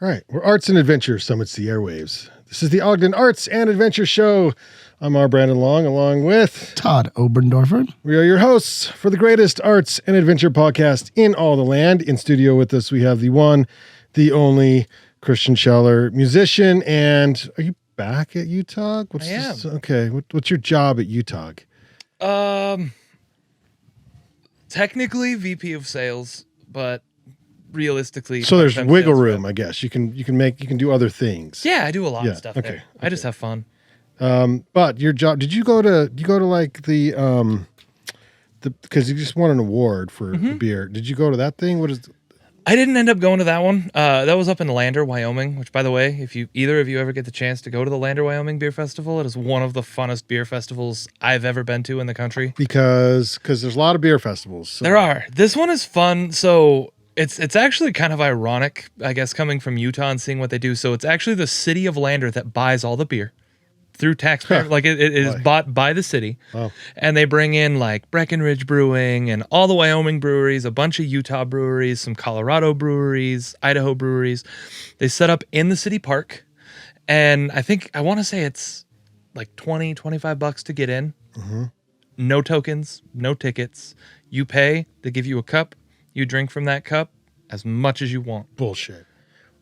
All right, where arts and adventure summits the airwaves. This is the Ogden Arts and Adventure Show. I'm R. Brandon Long, along with Todd Oberndorfer. We are your hosts for the greatest arts and adventure podcast in all the land. In studio with us, we have the one, the only Christian Scheller, musician. And are you back at JUKEBOX? I am. Okay, what's your job at JUKEBOX? Technically VP of sales, but realistically, So there's part-time wiggle sales room, rep. I guess. You can do other things. Yeah, I do a lot Yeah, of stuff okay, there. I just have fun. But your job, did you go to like the because you just won an award for the beer. Did you go to that thing? What is I didn't end up going to that one. That was up in Lander, Wyoming, which, by the way, if either of you ever get the chance to go to the Lander, Wyoming Beer Festival, it is one of the funnest beer festivals I've ever been to in the country. because there's a lot of beer festivals. So. There are. This one is fun. So it's actually kind of ironic, I guess, coming from Utah and seeing what they do. So it's actually the city of Lander that buys all the beer through taxpayer. Like it is bought by the city. Wow. And they bring in like Breckenridge Brewing and all the Wyoming breweries, a bunch of Utah breweries, some Colorado breweries, Idaho breweries. They set up in the city park. And I want to say it's like $20-$25 to get in. Mm-hmm. No tokens, no tickets. You pay, they give you a cup. You drink from that cup as much as you want. Bullshit.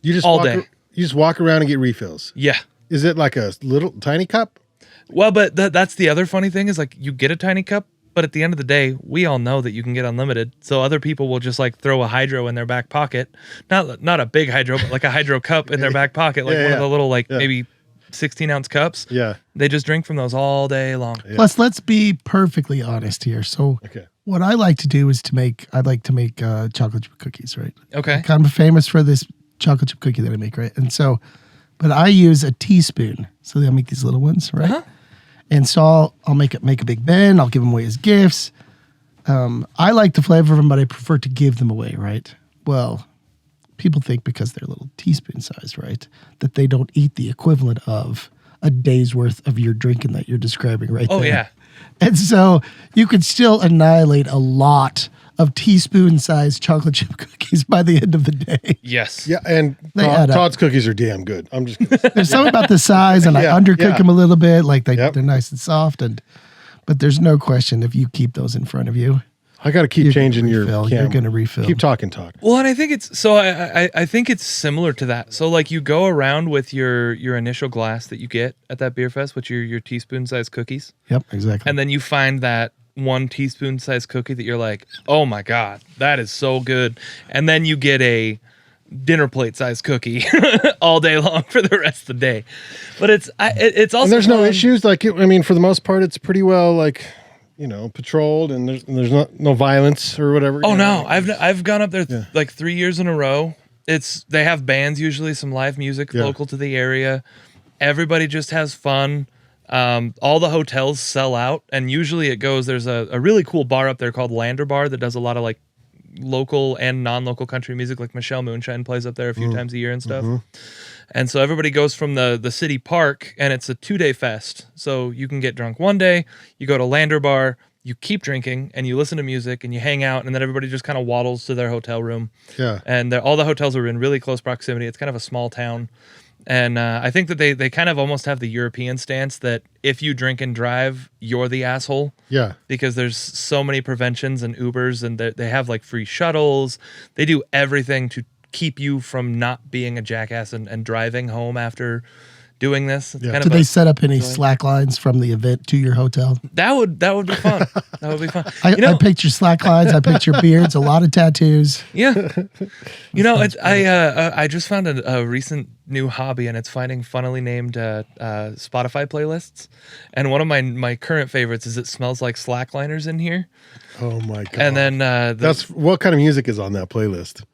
You just All walk, day. You just walk around and get refills. Yeah. Is it like a little tiny cup? Well, but that's the other funny thing is like you get a tiny cup, but at the end of the day, we all know that you can get unlimited. So other people will just like throw a hydro in their back pocket. Not a big hydro, but like a hydro cup in their back pocket, like one of the little maybe 16-ounce cups. Yeah. They just drink from those all day long. Yeah. Plus, let's be perfectly honest here. So, what I like to do is I'd like to make chocolate chip cookies, right? Okay. I'm kind of famous for this chocolate chip cookie that I make, right? And so, but I use a teaspoon. So they'll make these little ones, right? Uh-huh. And so I'll make a big bin. I'll give them away as gifts. I like the flavor of them, but I prefer to give them away, right? Well, people think because they're little teaspoon size, right, that they don't eat the equivalent of a day's worth of your drinking that you're describing right there. Oh, yeah. And so you could still annihilate a lot of teaspoon-sized chocolate chip cookies by the end of the day. Yes. Yeah, and Todd's cookies are damn good. I'm just There's something about the size, and I undercook them a little bit, like they're nice and soft. But there's no question if you keep those in front of you, I got to keep changing your cam. You're going to refill. Keep talking, Todd. Well, and I think I think it's similar to that. So like you go around with your initial glass that you get at that beer fest, which are your teaspoon-sized cookies. Yep, exactly. And then you find that one teaspoon-sized cookie that you're like, oh my God, that is so good. And then you get a dinner plate-sized cookie all day long for the rest of the day. But it's also and there's no issues. Like, for the most part, it's pretty well, like, patrolled, and there's no violence or whatever. Oh no, I've gone up there like 3 years in a row. They have bands, usually some live music local to the area. Everybody just has fun. All the hotels sell out, and usually it goes. There's a really cool bar up there called Lander Bar that does a lot of like local and non-local country music. Like Michelle Moonshine plays up there a few times a year and stuff. And so everybody goes from the city park, and it's a 2-day fest. So you can get drunk one day, you go to Lander Bar, you keep drinking, and you listen to music, and you hang out, and then everybody just kind of waddles to their hotel room. Yeah. And all the hotels are in really close proximity. It's kind of a small town. And I think that they kind of almost have the European stance that if you drink and drive, you're the asshole. Yeah. Because there's so many preventions and Ubers, and they have like free shuttles. They do everything to keep you from not being a jackass and driving home after doing this. It's kind Did of they set up any slack lines from the event to your hotel? That would be fun. That would be fun. I picked your slack lines. I picked your beards. A lot of tattoos. Yeah. I just found a recent new hobby, and it's finding funnily named Spotify playlists. And one of my current favorites is It Smells Like Slackliners in here. Oh my God. And then that's what kind of music is on that playlist?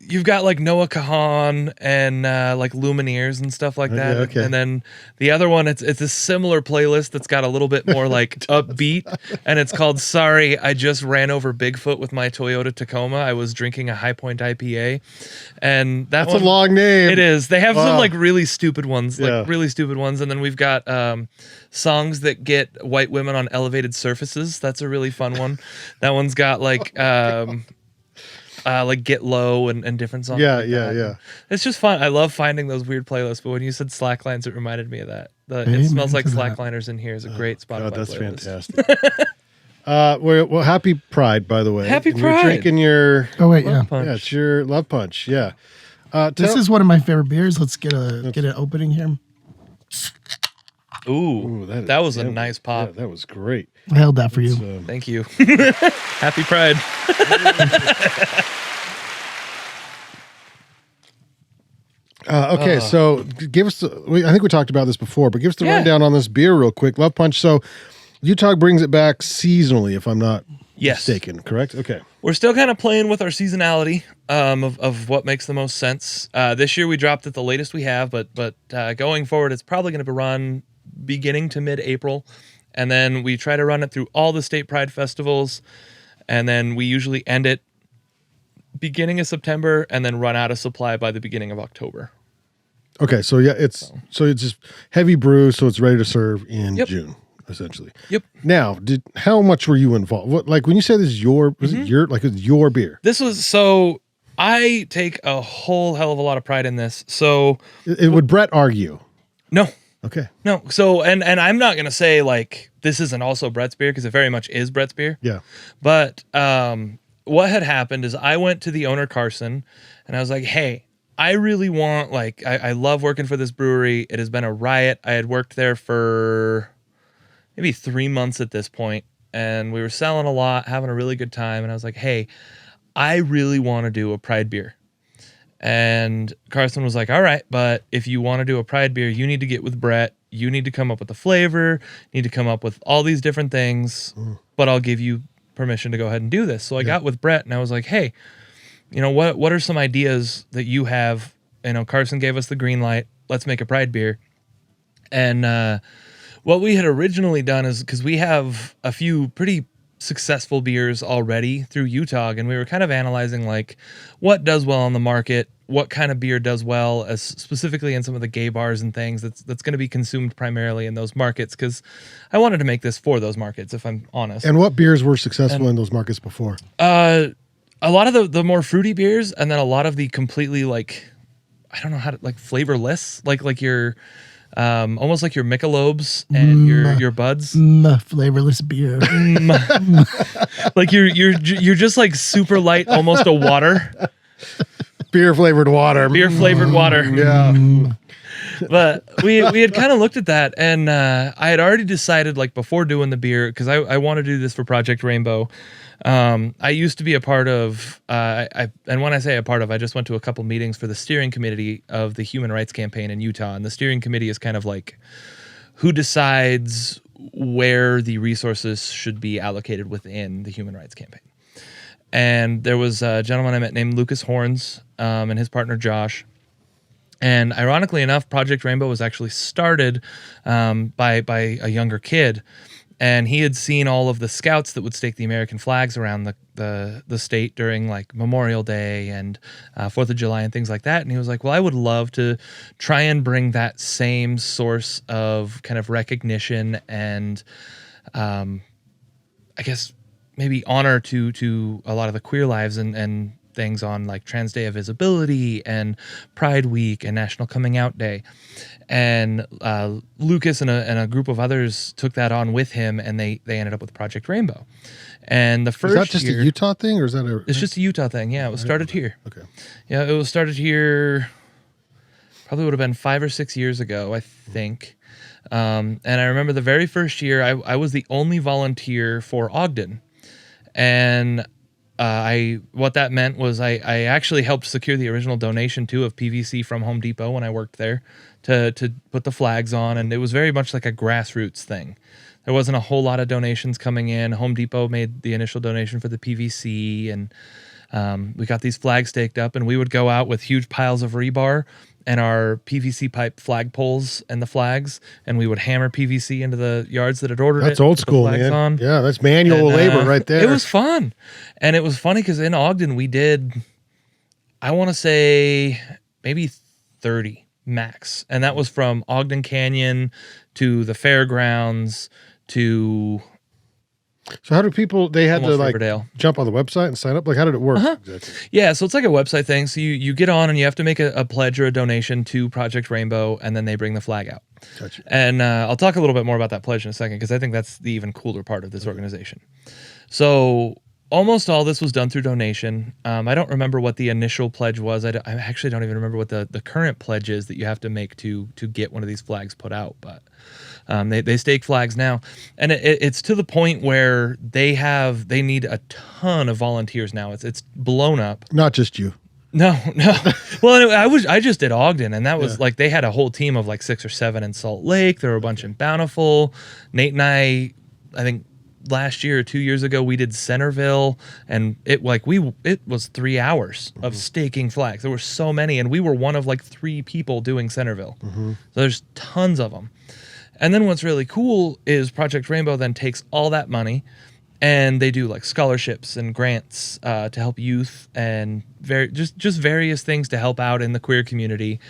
You've got like Noah Kahan and like Lumineers and stuff like that. Okay. And then the other one, it's a similar playlist that's got a little bit more like upbeat, and it's called Sorry, I Just Ran Over Bigfoot with My Toyota Tacoma. I was drinking a High Point IPA. And that's a long name. It is. They have some like really stupid ones, Yeah. And then we've got songs that get white women on elevated surfaces. That's a really fun one. That one's got like like Get Low and different songs. Yeah, like yeah, that. yeah. It's just fun. I love finding those weird playlists. But when you said Slacklines, it reminded me of that. It Amen Smells Like to that. Slackliners in Here is a great Spotify God, that's playlist. fantastic. Well, happy Pride, by the way. Happy And Pride. You're drinking your Oh wait, Love yeah. Punch. yeah, it's your Love Punch. Yeah. This is one of my favorite beers. Let's get an opening here. Ooh, that was a nice pop. Yeah, that was great. I held that for you. Thank you. Happy Pride. Okay, so give us. I think we talked about this before, but give us the rundown on this beer real quick. Love Punch. So Utah brings it back seasonally, if I'm not mistaken. Correct? Okay. We're still kind of playing with our seasonality of what makes the most sense. This year we dropped it the latest we have, but going forward, it's probably going to be run beginning to mid-April, and then we try to run it through all the state pride festivals, and then we usually end it beginning of September, and then run out of supply by the beginning of October. Okay, so yeah, it's just heavy brew, so it's ready to serve in June, essentially. Yep. Now, how much were you involved? What, like when you say this is your was it your beer? This was so. I take a whole hell of a lot of pride in this. So Would Brett argue? no. Okay. No, so and I'm not gonna say like this isn't also Brett's beer because it very much is Brett's beer. Yeah. But what had happened is I went to the owner Carson, and I was like, "Hey, I really want I love working for this brewery. It has been a riot. I had worked there for maybe 3 months at this point, and we were selling a lot, having a really good time. And I was like, "Hey, I really want to do a Pride beer." And Carson was like, all right, but if you want to do a Pride beer, you need to get with Brett. You need to come up with the flavor, need to come up with all these different things, but I'll give you permission to go ahead and do this. So I got with Brett and I was like, hey, you know, what are some ideas that you have? You know, Carson gave us the green light. Let's make a Pride beer. And what we had originally done is, because we have a few pretty successful beers already through Utah, and we were kind of analyzing like what does well on the market, what kind of beer does well, as specifically in some of the gay bars and things that's going to be consumed primarily in those markets, because I wanted to make this for those markets, if I'm honest. And what beers were successful in those markets before? A lot of the more fruity beers, and then a lot of the completely like, I don't know how to, like flavorless, like your almost like your Michelobes and your Buds, Flavorless beer. like you're just like super light, almost a water. Beer flavored water. Beer flavored water. Yeah. But we had kind of looked at that, and I had already decided like before doing the beer, because I want to do this for Project Rainbow. I used to be a part of, and when I say a part of, I just went to a couple meetings for the steering committee of the Human Rights Campaign in Utah. And the steering committee is kind of like who decides where the resources should be allocated within the Human Rights Campaign. And there was a gentleman I met named Lucas Horns, and his partner Josh. And ironically enough, Project Rainbow was actually started by a younger kid. And he had seen all of the scouts that would stake the American flags around the state during like Memorial Day and 4th of July and things like that. And he was like, well, I would love to try and bring that same source of kind of recognition and I guess maybe honor to a lot of the queer lives and things on like Trans Day of Visibility and Pride Week and National Coming Out Day. And Lucas and a group of others took that on with him, and they ended up with Project Rainbow. And the first Is that just year, a Utah thing, or is that it's just a Utah thing. Yeah, it was started here. Okay. Yeah, it was started here probably would have been 5 or 6 years ago, I think. And I remember the very first year, I was the only volunteer for Ogden. And what that meant was I actually helped secure the original donation too of PVC from Home Depot when I worked there to put the flags on, and it was very much like a grassroots thing. There wasn't a whole lot of donations coming in. Home Depot made the initial donation for the PVC, and we got these flags staked up, and we would go out with huge piles of rebar and our PVC pipe flag poles and the flags, and we would hammer PVC into the yards that had ordered it. That's old put the school, flags man. on. Yeah, that's manual labor right there. It was fun. And it was funny because in Ogden we did, I want to say maybe 30 max. And that was from Ogden Canyon to the fairgrounds to So how do people? They had to Almost like Riverdale. jump on the website and sign up. Like, how did it work? Exactly? Yeah, so it's like a website thing. So you get on and you have to make a pledge or a donation to Project Rainbow, and then they bring the flag out. Gotcha. And I'll talk a little bit more about that pledge in a second, because I think that's the even cooler part of this organization. So almost all this was done through donation. I don't remember what the initial pledge was. I actually don't even remember what the current pledge is that you have to make to get one of these flags put out. But they stake flags now, and it's to the point where they need a ton of volunteers now. It's blown up. Not just you. No. Well, anyway, I just did Ogden, and that was like they had a whole team of like 6 or 7 in Salt Lake. There were a bunch in Bountiful. Nate and I think last year or 2 years ago, we did Centerville, and it was 3 hours of staking flags. There were so many, and we were one of like 3 people doing Centerville. So there's tons of them. And then what's really cool is Project Rainbow then takes all that money, and they do like scholarships and grants to help youth, and just various things to help out in the queer community.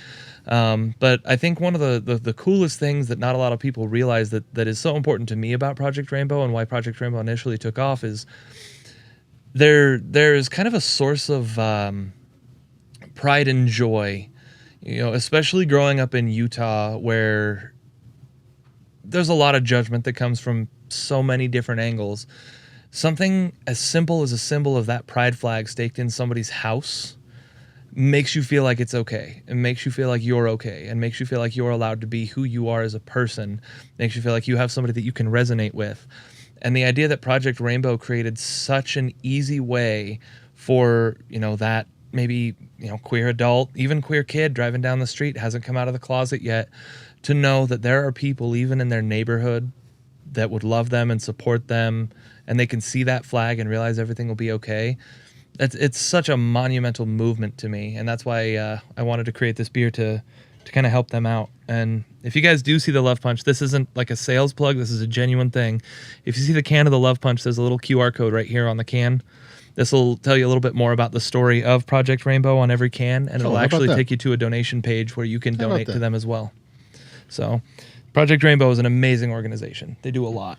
But I think one of the coolest things that not a lot of people realize that is so important to me about Project Rainbow, and why Project Rainbow initially took off, is there's kind of a source of pride and joy, especially growing up in Utah, where there's a lot of judgment that comes from so many different angles. Something as simple as a symbol of that pride flag staked in somebody's house makes you feel like it's okay. It makes you feel like you're okay, and makes you feel like you're allowed to be who you are as a person. Makes you feel like you have somebody that you can resonate with. And the idea that Project Rainbow created such an easy way for, that maybe, queer adult, even queer kid driving down the street, hasn't come out of the closet yet, to know that there are people even in their neighborhood that would love them and support them, and they can see that flag and realize everything will be okay. It's such a monumental movement to me, and that's why I wanted to create this beer to kind of help them out. And if you guys do see the Love Punch, this isn't like a sales plug, this is a genuine thing. If you see the can of the Love Punch, there's a little QR code right here on the can. This will tell you a little bit more about the story of Project Rainbow on every can, and it'll actually take you to a donation page where you can donate to them as well. So Project Rainbow is an amazing organization. They do a lot.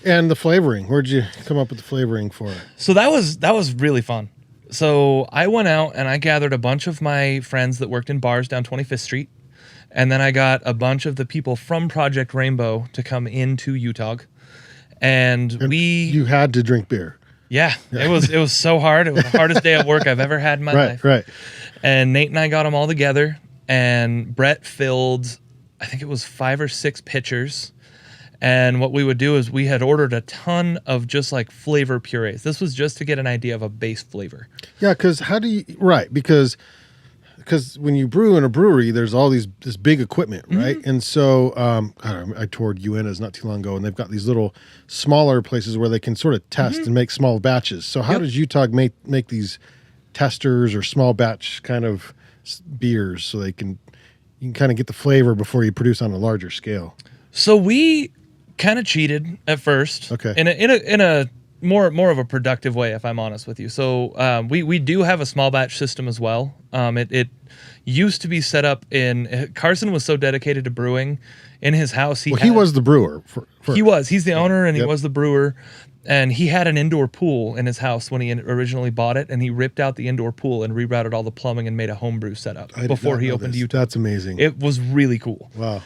And the flavoring, where'd you come up with the flavoring for it? So that was really fun. So I went out and I gathered a bunch of my friends that worked in bars down 25th Street. And then I got a bunch of the people from Project Rainbow to come into UTOG. And you had to drink beer. Yeah. It was so hard. It was the hardest day at work I've ever had in my life. Right. And Nate and I got them all together, and Brett filled, I think it was 5 or 6 pitchers. And what we would do is we had ordered a ton of just like flavor purees. This was just to get an idea of a base flavor. Yeah, because because when you brew in a brewery, there's all this big equipment, right? And so I toured UNA's not too long ago, and they've got these little smaller places where they can sort of test and make small batches. So how does UTOG make these testers or small batch kind of beers so you can kind of get the flavor before you produce on a larger scale? So we kind of cheated at first, okay, in a more of a productive way, if I'm honest with you. So we do have a small batch system as well. It used to be set up in Carson was so dedicated to brewing in his house. He was the brewer. He's the owner, and he was the brewer. And he had an indoor pool in his house when he originally bought it, and he ripped out the indoor pool and rerouted all the plumbing and made a homebrew setup before he opened UTOG. That's amazing. It was really cool. Wow.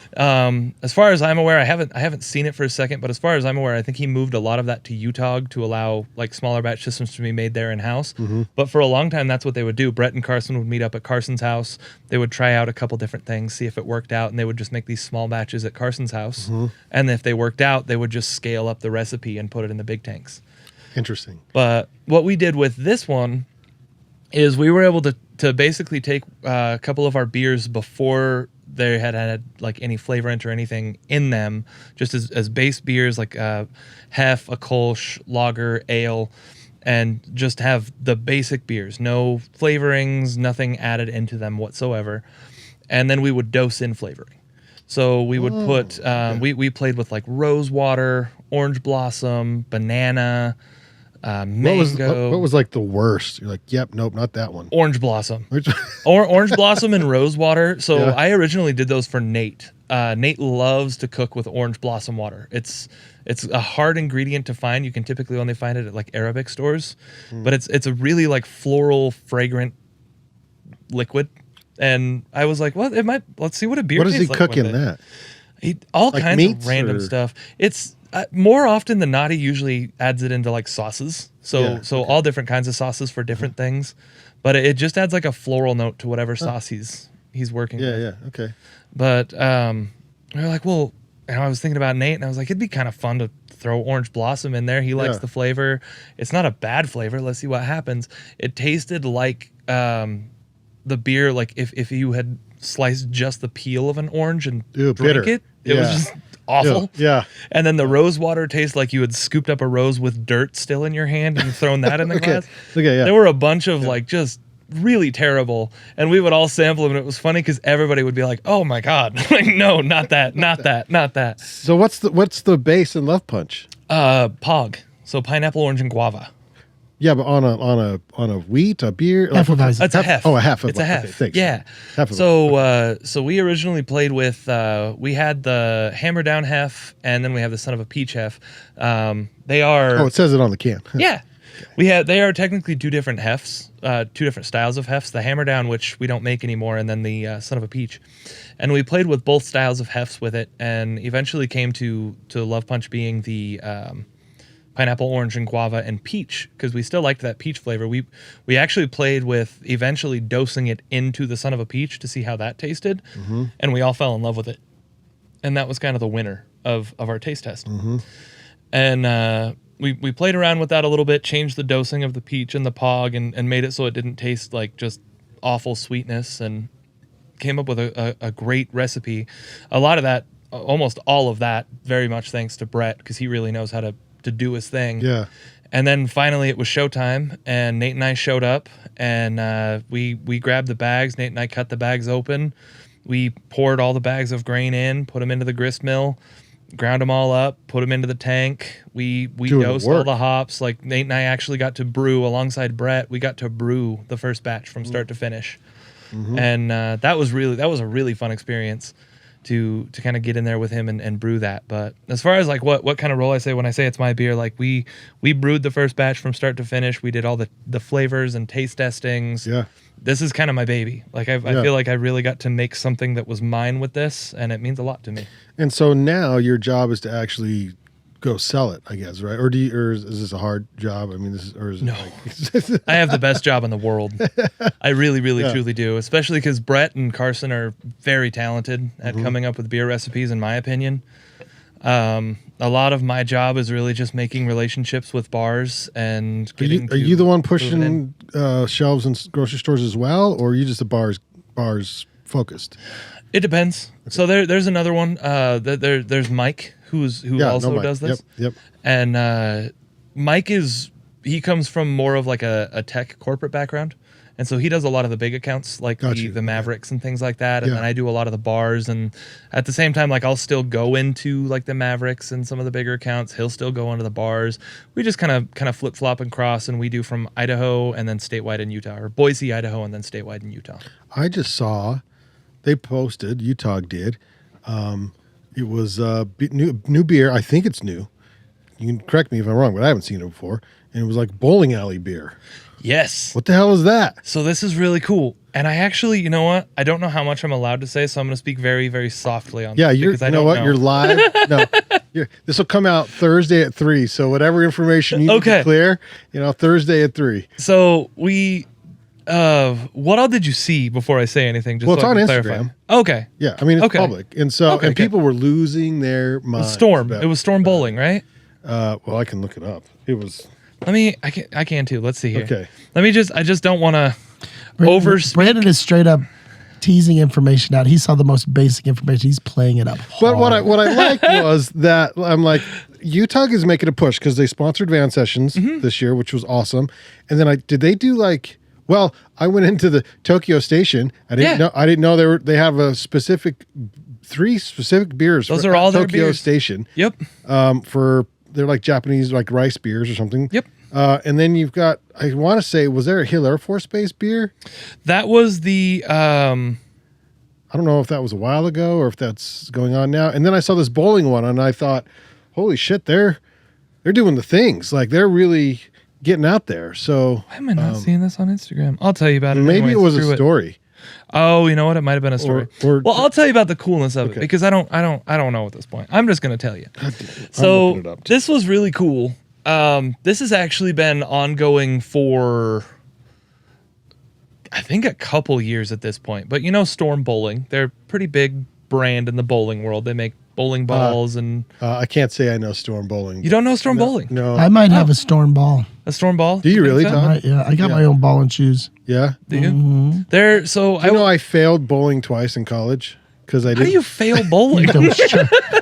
As far as I'm aware, I haven't seen it for a second, but as far as I'm aware, I think he moved a lot of that to UTOG to allow like smaller batch systems to be made there in house. But for a long time, that's what they would do. Brett and Carson would meet up at Carson's house. They would try out a couple different things, see if it worked out, and they would just make these small batches at Carson's house. And if they worked out, they would just scale up the recipe and put it in the big tanks. Interesting. But what we did with this one is we were able to basically take a couple of our beers before they had like any flavorant or anything in them, just as base beers like Hef, a Kolsch, Lager, Ale, and just have the basic beers, no flavorings, nothing added into them whatsoever. And then we would dose in flavoring. So we would put, we played with like rose water, orange blossom, banana, mango. What was like the worst? You're like, yep, nope, not that one. Orange blossom. Orange blossom and rose water. So I originally did those for Nate. Nate loves to cook with orange blossom water. It's a hard ingredient to find. You can typically only find it at like Arabic stores, but it's a really like floral, fragrant liquid. And I was like, well, let's see what a beer What does tastes he like cook with in it. that? All Like kinds meats of random or- stuff. It's more often than not, he usually adds it into like sauces. So all different kinds of sauces for different things, but it just adds like a floral note to whatever sauce he's working with. Yeah, okay. But we were like, well, and I was thinking about Nate, and I was like, it'd be kind of fun to throw orange blossom in there. He likes the flavor. It's not a bad flavor. Let's see what happens. It tasted like the beer, like if you had sliced just the peel of an orange and drank bitter. it. It was just awful. Yeah. And then the rose water tastes like you had scooped up a rose with dirt still in your hand and thrown that in the glass. Okay, yeah. There were a bunch of like just really terrible, and we would all sample them, and it was funny because everybody would be like, "Oh my god!" Like, no, not that, not that, not that. So what's the base in Love Punch? Pog. So pineapple, orange, and guava. Yeah, but on a wheat, a beer. Hefeweizen. It's a hef. Oh, a hef. It's a hef. Okay, thanks. Yeah. So we originally played with we had the Hammer Down hef, and then we have the Son of a Peach hef. They are. Oh, it says it on the can. Yeah. They are technically two different hefts, two different styles of hefts. The Hammer Down, which we don't make anymore, and then the Son of a Peach. And we played with both styles of hefts with it, and eventually came to Love Punch being the pineapple, orange, and guava, and peach, because we still liked that peach flavor. We actually played with eventually dosing it into the Son of a Peach to see how that tasted, and we all fell in love with it. And that was kind of the winner of our taste test. And we played around with that a little bit, changed the dosing of the peach and the pog, and made it so it didn't taste like just awful sweetness, and came up with a great recipe. A lot of that, almost all of that, very much thanks to Brett, because he really knows how to do his thing. Yeah. And then finally it was showtime, and Nate and I showed up, and we grabbed the bags. Nate and I cut the bags open. We poured all the bags of grain in, put them into the grist mill, ground them all up, put them into the tank. We dosed all the hops. Like, Nate and I actually got to brew alongside Brett. We got to brew the first batch from start to finish. And that was a really fun experience to kind of get in there with him and brew that. But as far as like what kind of role I say when I say it's my beer, like we brewed the first batch from start to finish. We did all the flavors and taste testings. Yeah. This is kind of my baby. Like I feel like I really got to make something that was mine with this, and it means a lot to me. And so now your job is to actually go sell it, I guess, right? Or is this a hard job? I mean, is it No. like I have the best job in the world. I really, truly do. Especially because Brett and Carson are very talented at coming up with beer recipes, in my opinion. A lot of my job is really just making relationships with bars and getting. Are you the one pushing shelves in grocery stores as well, or are you just the bars focused? It depends. So there's another one. There's Mike who also does this. Yep. And Mike he comes from more of like a tech corporate background. And so he does a lot of the big accounts, like the Mavericks and things like that. And then I do a lot of the bars. And at the same time, like, I'll still go into like the Mavericks and some of the bigger accounts. He'll still go into the bars. We just kind of flip flop and cross, and we do from Idaho and then statewide in Utah, or Boise, Idaho, and then statewide in Utah. I just saw they posted, Utah did. It was new beer. I think it's new. You can correct me if I'm wrong, but I haven't seen it before. And it was like bowling alley beer. Yes. What the hell is that? So this is really cool. And I actually, you know what? I don't know how much I'm allowed to say, so I'm going to speak very, very softly on this. Yeah, you're live. No, this will come out Thursday at 3. So whatever information you need to clear, Thursday at 3. So we, what all did you see before I say anything? Just Well, it's so I on can Instagram. clarify. Okay. Yeah, I mean, it's public. And so, people were losing their minds. Storm. It was Storm Bowling, right? Well, I can look it up. It was... I can too. Let's see here. Okay. I just don't want to Brandon is straight up teasing information out. He saw the most basic information. He's playing it up hard. But what I liked was that I'm like, Utah is making a push because they sponsored Van Sessions this year, which was awesome. And then I went into the Tokyo station. I didn't know they have three specific beers. Those for are all their Tokyo beers. Station. Yep. They're like Japanese, like rice beers or something. Yep. And then you've got, I want to say, was there a Hill Air Force Base beer? That was the I I don't know if that was a while ago or if that's going on now. And then I saw this bowling one, and I thought, holy shit, they're doing the things. Like, they're really getting out there. So why am I not seeing this on Instagram? I'll tell you about it. Maybe anyway. it was a story. Oh, you know what? It might have been a story. Well, I'll tell you about the coolness of it because I don't know at this point. I'm just going to tell you. So this was really cool. This has actually been ongoing for, I think, a couple years at this point. But you know, Storm Bowling, they're a pretty big brand in the bowling world. They make bowling balls and. I can't say I know Storm Bowling. You don't know Storm Bowling? No. I might have a Storm ball. A Storm ball? Do you really, so? Tom? Yeah, I got my own ball and shoes. Yeah. Do you? There. So I failed bowling twice in college because I didn't. How do you fail bowling?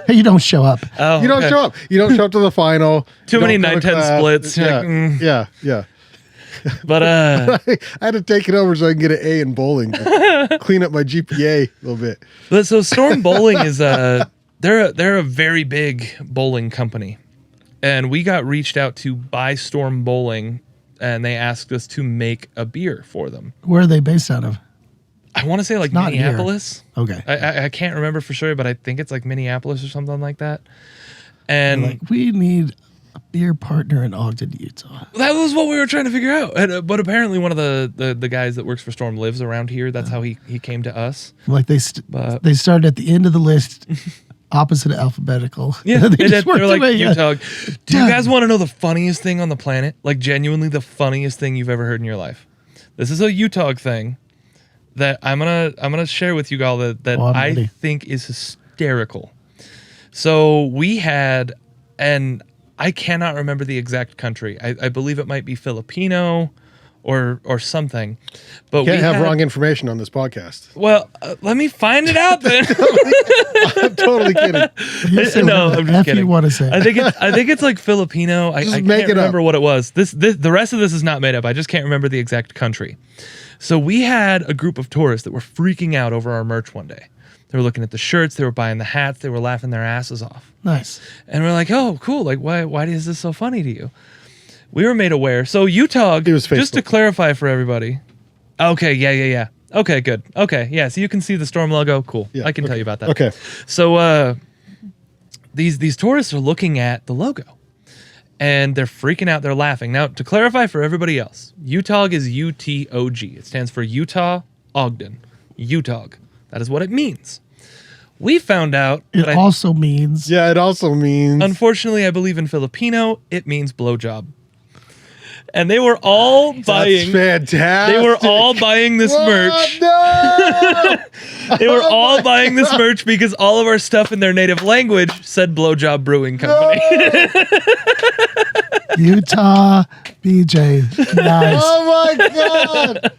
You don't show up. Oh, you don't show up. You don't show up to the final. Too many 9-10 splits. Yeah, yeah. But I had to take it over so I can get an A in bowling. Clean up my GPA a little bit. But so Storm Bowling is they're a very big bowling company, and we got reached out to by Storm Bowling, and they asked us to make a beer for them. Where are they based out of? I want to say like not Minneapolis. Here. Okay. I can't remember for sure, but I think it's like Minneapolis or something like that. And we need a beer partner in Ogden, Utah. That was what we were trying to figure out. And, but apparently one of the guys that works for Storm lives around here. That's how he came to us. Like they started at the end of the list, opposite of alphabetical. Yeah, they were like, Utah. Do you guys want to know the funniest thing on the planet? Like genuinely the funniest thing you've ever heard in your life. This is a Utah thing that I'm gonna share with you all that I think is hysterical. So we had, and I cannot remember the exact country. I believe it might be Filipino or something. But you can't have wrong information on this podcast. Well, let me find it out then. I'm totally kidding. No, I'm just kidding. You want to say? I think it's like Filipino. I can't remember what it was. The rest of this is not made up. I just can't remember the exact country. So we had a group of tourists that were freaking out over our merch one day. They were looking at the shirts, they were buying the hats, they were laughing their asses off. Nice. And we're like, oh, cool. Like, why is this so funny to you? We were made aware. So Utah, just to clarify for everybody. Okay, yeah. Okay, good. Okay, yeah. So you can see the Storm logo. Cool. Yeah, I can tell you about that. Okay. So these tourists are looking at the logo. And they're freaking out. They're laughing. Now, to clarify for everybody else, UTOG is UTOG. It stands for Utah Ogden. UTOG. That is what it means. We found out. It also means. Yeah, it also means. Unfortunately, I believe in Filipino, it means blowjob. And they were all buying. That's fantastic. They were all buying this merch. No! They were all buying this merch because all of our stuff in their native language said Blowjob Brewing Company. No! Utah BJ. Nice. Oh my God.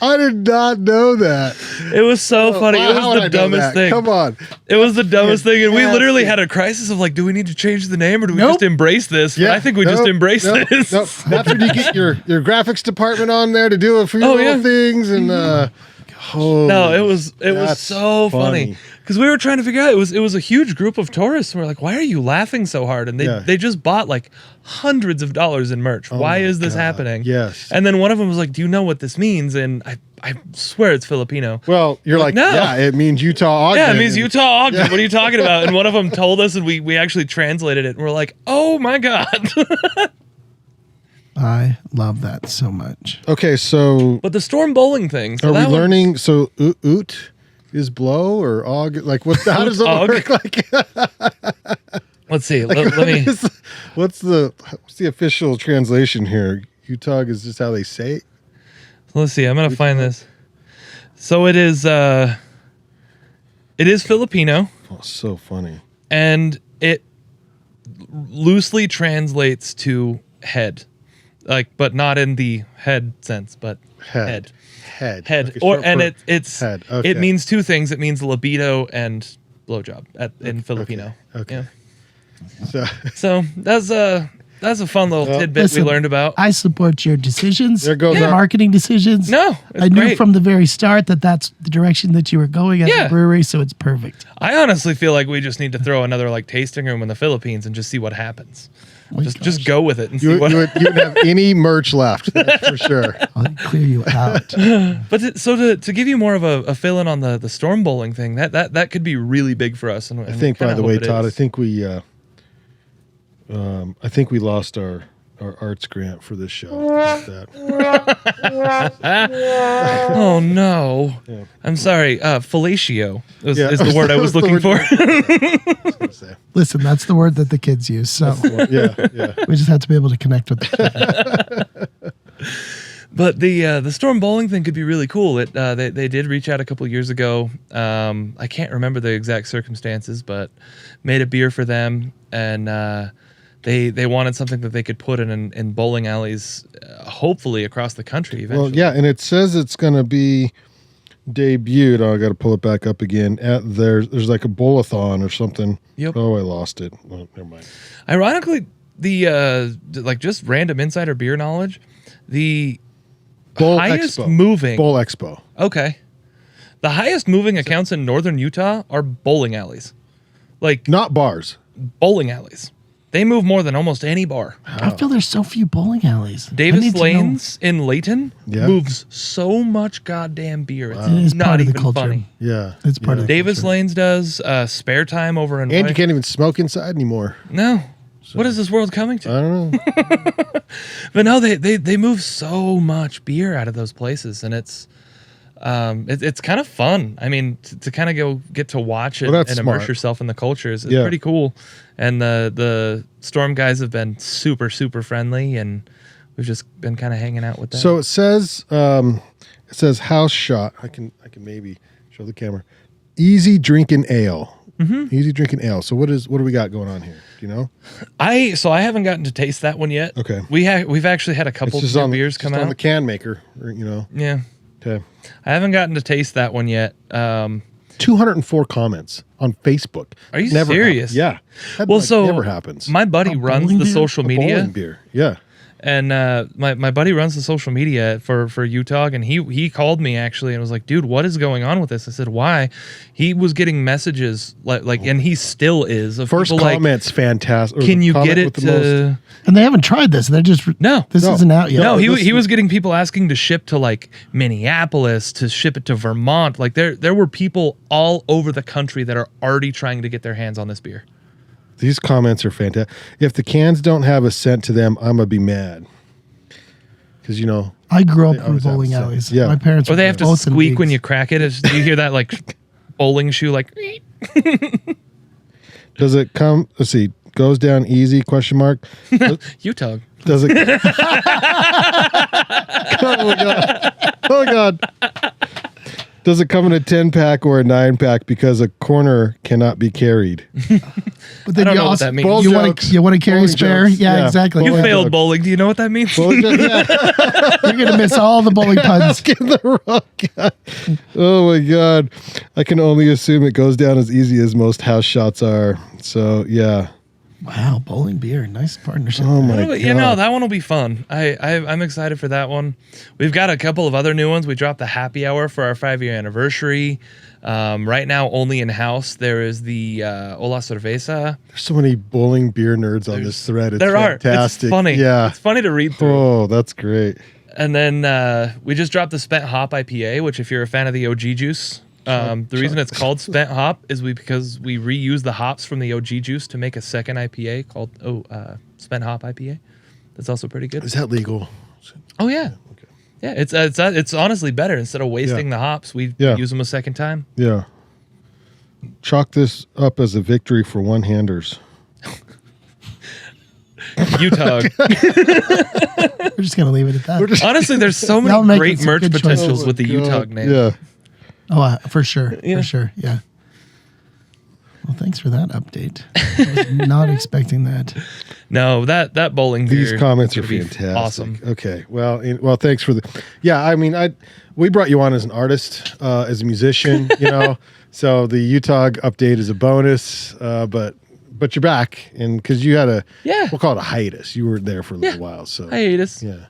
I did not know that. It was so funny. It was the dumbest thing. Come on. It was the dumbest thing. And we literally had a crisis of like, do we need to change the name or do we just embrace this? Yeah, I think we just embrace this. Nope. That's when you get your graphics department on there to do a few little things. And it was so funny. Because we were trying to figure out, it was a huge group of tourists. And we're like, why are you laughing so hard? And they just bought like hundreds of dollars in merch. Why is this happening? Yes. And then one of them was like, do you know what this means? And I swear it's Filipino. Well, you're like, no. Yeah, it means Utah Ogden. Yeah, it means Utah Ogden. What are you talking about? And one of them told us, and we actually translated it. And we're like, oh my God. I love that so much. Okay, so. But the Storm Bowling thing. So are we learning? So, oot is blow or og? Like, how does it work? Like, let's see. Let me. What's the official translation here? Utah is just how they say it. Let's see. I'm gonna find this. So it is Filipino. Oh, so funny. And it loosely translates to head, like, but not in the head sense, but head. Okay, It's head. Okay. It means two things. It means libido and blowjob in Filipino. Okay. Yeah. So that's a fun little tidbit we learned about. I support your decisions. There goes your marketing decisions. No, I knew from the very start that that's the direction that you were going as a brewery, so it's perfect. I honestly feel like we just need to throw another like tasting room in the Philippines and just see what happens. Just go with it and see You what. wouldn't have any merch left, that's for sure. I'll clear you out. But to give you more of a fill in on the storm bowling thing, that could be really big for us. And I think, by the way, Todd, I think we lost our arts grant for this show. Like that. Oh no! Yeah. I'm sorry. Fellatio is Yeah. the word I was looking for. Listen, that's the word that the kids use. So Yeah. we just have to be able to connect with the kids. But the storm bowling thing could be really cool. They did reach out a couple years ago. I can't remember the exact circumstances, but made a beer for them, and they wanted something that they could put in bowling alleys, hopefully across the country eventually. Well, yeah, and it says it's going to be debuted. Oh, I got to pull it back up again. There's like a bowl-a-thon or something. Yep. Oh, I lost it. Well, never mind. Ironically, like just random insider beer knowledge, the Bowl highest Expo. moving Bowl Expo. Okay. The highest moving accounts in northern Utah are bowling alleys. Like Not bars. bowling alleys. They move more than almost any bar. I feel there's so few bowling alleys. I Davis need to know- Lanes in Layton Yeah. moves so much goddamn beer. It's It is not part of the even culture. funny. Yeah. It's part of the Davis culture. Lanes does spare time over in And White- you can't even smoke inside anymore. No. What is this world coming to? I don't know. But no, they move so much beer out of those places, and it's kind of fun. I mean, to kind of get to watch it Well, and that's immerse smart. yourself in the culture is Yeah. pretty cool. And the Storm guys have been super, super friendly, and we've just been kind of hanging out with them. So it says house shot. I can maybe show the camera. Easy drinking ale. Mm-hmm. Easy drinking ale. So what do we got going on here? Do you know? I haven't gotten to taste that one yet. Okay. We've actually had a couple It's just new on beers come on out. the can maker. Or, you know. Yeah, Okay. I haven't gotten to taste that one yet. 204 comments on Facebook. Are you Never serious? happens. Yeah. That, Well, so never happens. my buddy A runs bowling the beer? social A media. bowling beer. Yeah. And my buddy runs the social media for UTOG, and he called me actually and was like, "Dude, what is going on with this?" I said, "Why?" He was getting messages like, and he still is. Of First people comment's fantastic. like, "Can you get it to?" And they haven't tried this. They're just No, This No. isn't out yet. no. this- He was getting people asking to ship to like Minneapolis, to ship it to Vermont. Like there were people all over the country that are already trying to get their hands on this beer. These comments are fantastic. If the cans don't have a scent to them, I'm gonna be mad. Because I grew They up in always have bowling sex. alleys. Yeah. My parents Or were they have to both in squeak when leagues. you crack it. Do you hear that like bowling shoe like? does it come? Let's see. Goes down easy? Question mark. UTOG. Does it? Oh my god! Oh my god! Does it come in a 10-pack or a 9-pack? Because a corner cannot be carried. But then I don't you know what also that means. Bowl you want jokes. to carry Bowling spare. jokes. Yeah, Yeah. exactly. You Bowling failed jokes. bowling. Do you know what that means? Well, yeah. You're gonna miss all the bowling puns. Get the wrong guy. Oh my god! I can only assume it goes down as easy as most house shots are. So yeah. Wow, bowling beer, nice partnership. Oh my Well, god! you know, that one will be fun. I'm excited for that one. We've got a couple of other new ones. We dropped the happy hour for our 5-year anniversary. Right now, only in house, there is the Ola Cerveza. There's so many bowling beer nerds on this thread. It's There are. fantastic. It's funny. Yeah. It's funny to read through. Oh, that's great. And then we just dropped the Spent Hop IPA, which if you're a fan of the OG juice, the reason it's called Spent Hop is because we reuse the hops from the OG juice to make a second IPA called Spent Hop IPA. That's also pretty good. Is that legal? Oh yeah, Okay. yeah. It's honestly better. Instead of wasting the hops, we Yeah. use them a second time. Yeah. Chalk this up as a victory for one-handers. UTOG. We're just gonna leave it at that. Honestly, there's so Y'all many making great some merch good choices. potentials with the UTOG name. Yeah. Oh, for sure, Yeah. for sure, yeah. Well, thanks for that update. I was not expecting that. No, that bowling These beer comments is are gonna be fantastic. Awesome. Okay. Well, thanks for the. Yeah, I mean, we brought you on as an artist, as a musician, So the UTOG update is a bonus, but you're back, and because you had we'll call it a hiatus. You were there for a little while, so Hiatus. yeah.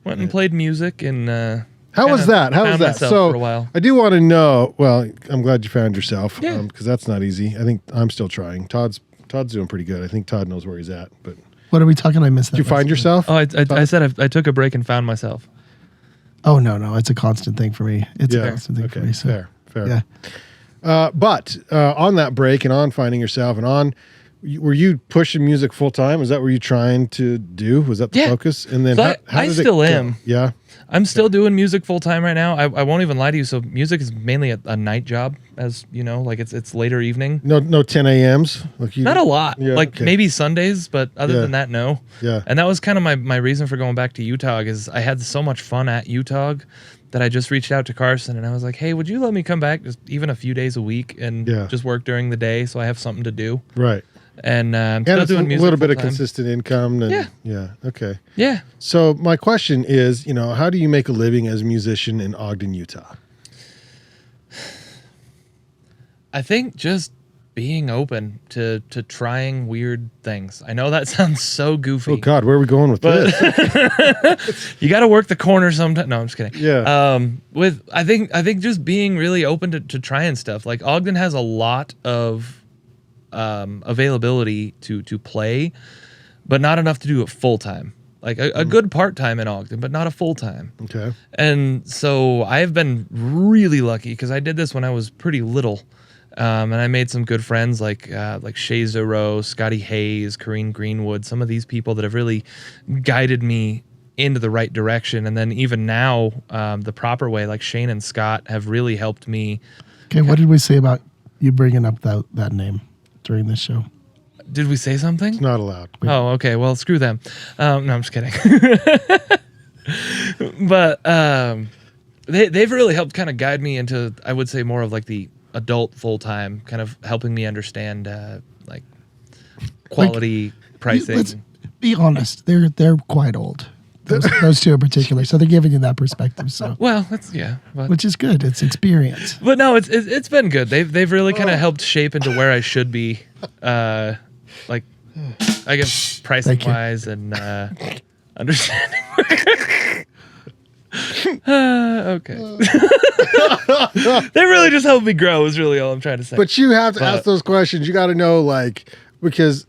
Went and played music and. How was that? How was found that? myself So for a while. I do want to know. Well, I'm glad you found yourself, Yeah. because that's not easy. I think I'm still trying. Todd's doing pretty good. I think Todd knows where he's at, but What are we talking? I missed that. Did you find yourself? Oh, I said I took a break and found myself. Oh, no. It's a constant thing for me. It's a constant thing for me. So. Fair. Yeah. But on that break and on finding yourself and on, were you pushing music full time? Is that what you're trying to do? Was that the focus? And then So how I did still it go? am. Yeah. I'm still doing music full time right now. I won't even lie to you. So music is mainly a night job, as you know, like it's later evening. No 10 a.m.s. Not a lot. Yeah, like okay. maybe Sundays, but other than that, no. Yeah. And that was kind of my reason for going back to UTOG is I had so much fun at UTOG that I just reached out to Carson and I was like, hey, would you let me come back just even a few days a week and just work during the day so I have something to do? Right. And I'm And still it's doing a music little bit of full-time. consistent income. And, Yeah. Okay. Yeah. So my question is, how do you make a living as a musician in Ogden, Utah? I think just being open to trying weird things. I know that sounds so goofy. Oh God, where are we going with this? You got to work the corner sometimes. No, I'm just kidding. Yeah. I think just being really open to trying stuff. Like Ogden has a lot of availability to play, but not enough to do it full time. Like a good part time in Ogden, but not a full time. Okay. And so I've been really lucky because I did this when I was pretty little. And I made some good friends like Shay Zero, Scotty Hayes, Corrine Greenwood, some of these people that have really guided me into the right direction. And then even now, the proper way, like Shane and Scott have really helped me. Okay, what did we say about you bringing up that name during this show? Did we say something? It's not allowed. Oh, okay. Well, screw them. No, I'm just kidding. But they've really helped kind of guide me into, I would say, more of like the adult full-time, kind of helping me understand like quality pricing. Let's be honest. They're quite old. Those two in particular. So they're giving you that perspective. So Well, that's but, which is good. It's experience. but no, it's been good. They've really kind of helped shape into where I should be, like I guess pricing wise and understanding. Okay. They really just helped me grow. Is really all I'm trying to say. But you have to ask those questions. You got to know, like, because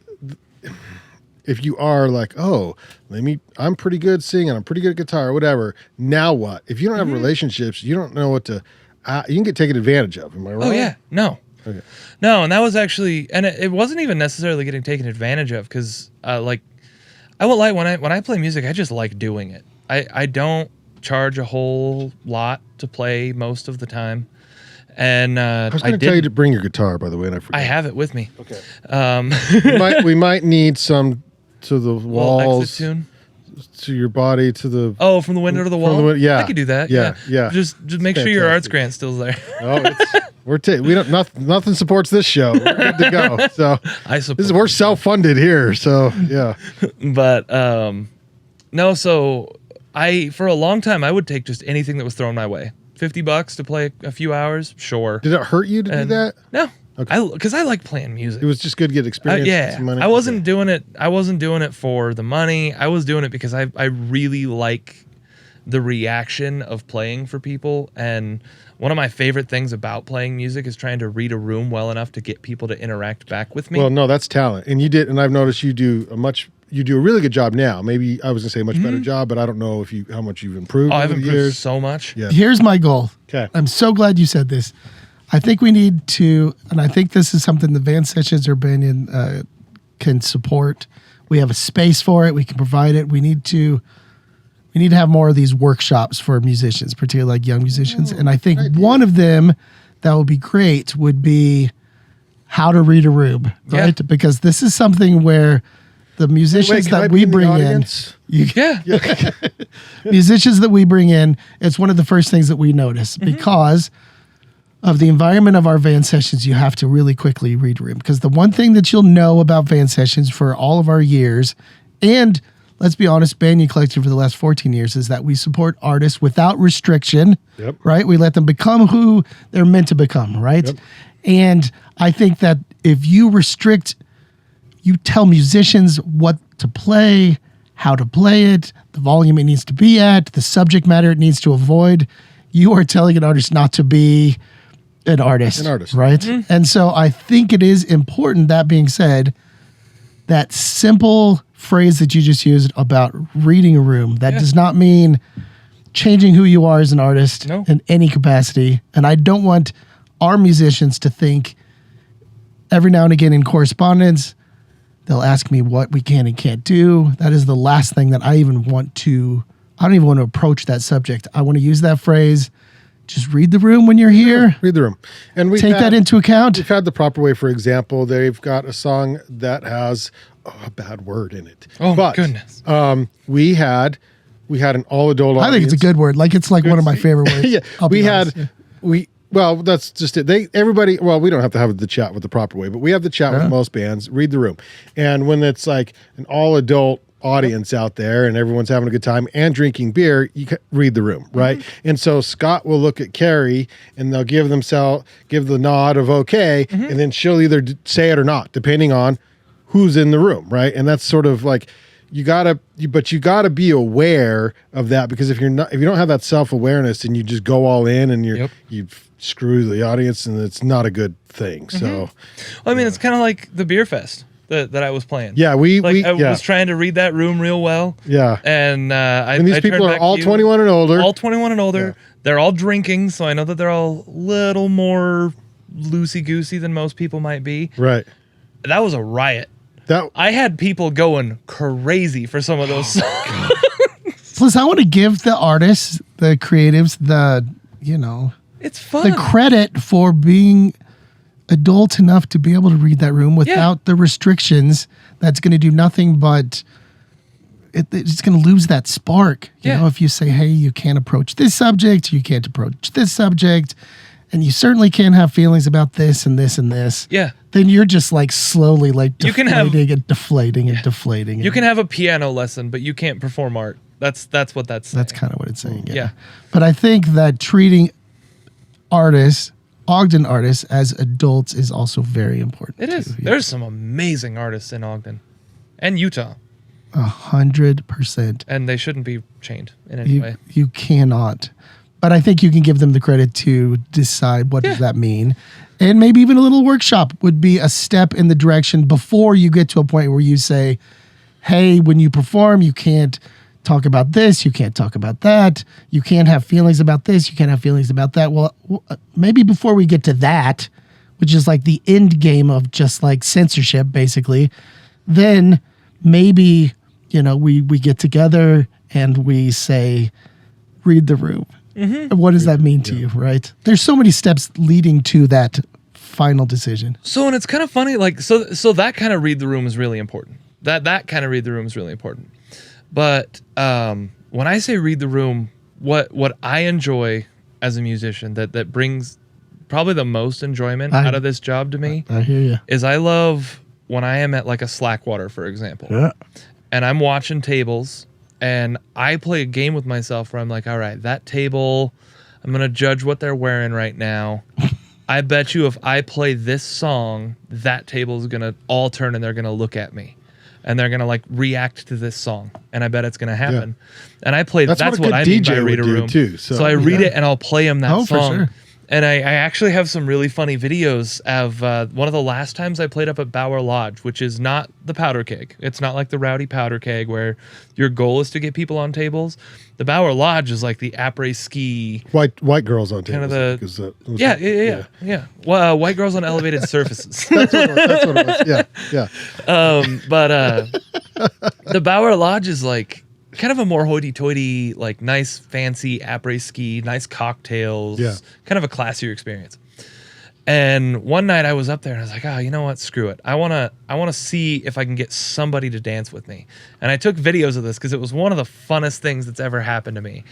if you are like, oh, I'm pretty good singing, I'm pretty good at guitar, or whatever. Now what? If you don't have relationships, you don't know what to. You can get taken advantage of. Am I wrong? Oh yeah, no. Okay. No, and that was actually, and it wasn't even necessarily getting taken advantage of because, like, I won't lie, when I play music, I just like doing it. I don't charge a whole lot to play most of the time, and I was going to tell you to bring your guitar, by the way, and I forgot. I have it with me. Okay. We might need some to the walls, exit tune. to your body, to the. Oh, from the window to the wall. Yeah, I could do that. Yeah. Just make sure your arts grant's still there. Oh, we don't nothing supports this show. We're good to go. So I support. we're self-funded here. So yeah. But no. So for a long time I would take just anything that was thrown my way. $50 to play a few hours, sure. Did it hurt you to do that? No. Okay. Because I like playing music. It was just good to get experience. Yeah, some money. I wasn't doing it. I wasn't doing it for the money. I was doing it because I really like the reaction of playing for people. And one of my favorite things about playing music is trying to read a room well enough to get people to interact back with me. Well, no, that's talent, and you did. And I've noticed you do a really good job now. Maybe I was gonna say a much better job, but I don't know how much you've improved. I've over the improved years. so much. Yeah. Here's my goal. Okay. I'm so glad you said this. I think we need to, and I think this is something the Van Sessions or Banyan can support. We have a space for it. We can provide it. We need to have more of these workshops for musicians, particularly like young musicians. And I think one of them that would be great would be how to read a room, right? Yeah. Because this is something where the musicians Can I that be we in the bring in, audience? musicians that we bring in, it's one of the first things that we notice because of the environment of our Van Sessions. You have to really quickly read a room, because the one thing that you'll know about Van Sessions for all of our years, and let's be honest, Banyan Collective for the last 14 years, is that we support artists without restriction, right? We let them become who they're meant to become, right? Yep. And I think that if you restrict, you tell musicians what to play, how to play it, the volume it needs to be at, the subject matter it needs to avoid, you are telling an artist not to be an artist, right? And so I think it is important, that being said, that simple phrase that you just used about reading a room. That does not mean changing who you are as an artist in any capacity. And I don't want our musicians to think every now and again in correspondence, they'll ask me what we can and can't do. That is the last thing that I don't even want to approach that subject. I want to use that phrase. Just read the room when you're here. Read the room. And take that into account. We've had The Proper Way, for example. They've got a song that has a bad word in it. Oh, my goodness. We had an all-adult audience. I think it's a good word. Like, it's like one of my favorite words. Well, that's just it. Everybody, we don't have to have the chat with The Proper Way, but we have the chat with most bands. Read the room. And when it's like an all-adult audience out there and everyone's having a good time and drinking beer, you can read the room, right? Mm-hmm. And so Scott will look at Carrie and they'll give the nod of okay, and then she'll either say it or not, depending on who's in the room, right? And that's sort of like you gotta be aware of that, because if you don't have that self-awareness and you just go all in and you screw the audience, and it's not a good thing. So, well, I mean, it's kind of like the beer fest that I was playing. Yeah, I was trying to read that room real well. Yeah, and these people are all 21 and older. All 21 and older. Yeah. They're all drinking, so I know that they're all a little more loosey-goosey than most people might be. Right. That was a riot. I had people going crazy for some of those songs. Plus, I want to give the artists, the creatives, it's fun. The credit for being adult enough to be able to read that room without the restrictions. That's going to do nothing but it's going to lose that spark. You know, if you say, hey, you can't approach this subject, you can't approach this subject, and you certainly can't have feelings about this and this and this. Yeah. Then you're just like slowly like deflating and deflating and deflating. You can have a piano lesson, but you can't perform art. That's what that's saying. That's kind of what it's saying. Yeah. But I think that treating Ogden artists as adults is also very important. It is. Too. There's some amazing artists in Ogden and Utah. 100%. And they shouldn't be chained in any way. You cannot. But I think you can give them the credit to decide what does that mean. And maybe even a little workshop would be a step in the direction before you get to a point where you say, hey, when you perform, you can't talk about this, you can't talk about that, you can't have feelings about this, you can't have feelings about that. Well, maybe before we get to that, which is like the end game of just like censorship, basically, then maybe, we get together and we say, read the room. Mm-hmm. What does that mean to you, right? There's so many steps leading to that final decision. So, and it's kind of funny, like, so that kind of read the room is really important. That kind of read the room is really important. But when I say read the room, what I enjoy as a musician that brings probably the most enjoyment out of this job to me, I hear you, is I love when I am at like a Slackwater, for example, and I'm watching tables and I play a game with myself where I'm like, all right, that table, I'm going to judge what they're wearing right now. I bet you if I play this song, that table is going to all turn and they're going to look at me. And they're going to like react to this song. And I bet it's going to happen. Yeah. And I play, that's what I mean by read a room. Too, so I read it and I'll play them that song. For sure. And I actually have some really funny videos of one of the last times I played up at Bower Lodge, which is not the powder keg. It's not like the rowdy powder keg where your goal is to get people on tables. The Bower Lodge is like the après-ski. White girls on tables. Kind of yeah. Well, white girls on elevated surfaces. That's what it was. Yeah. But the Bower Lodge is like kind of a more hoity-toity, like nice, fancy après-ski, nice cocktails, kind of a classier experience. And one night I was up there and I was like, you know what? Screw it. I want to see if I can get somebody to dance with me. And I took videos of this because it was one of the funnest things that's ever happened to me.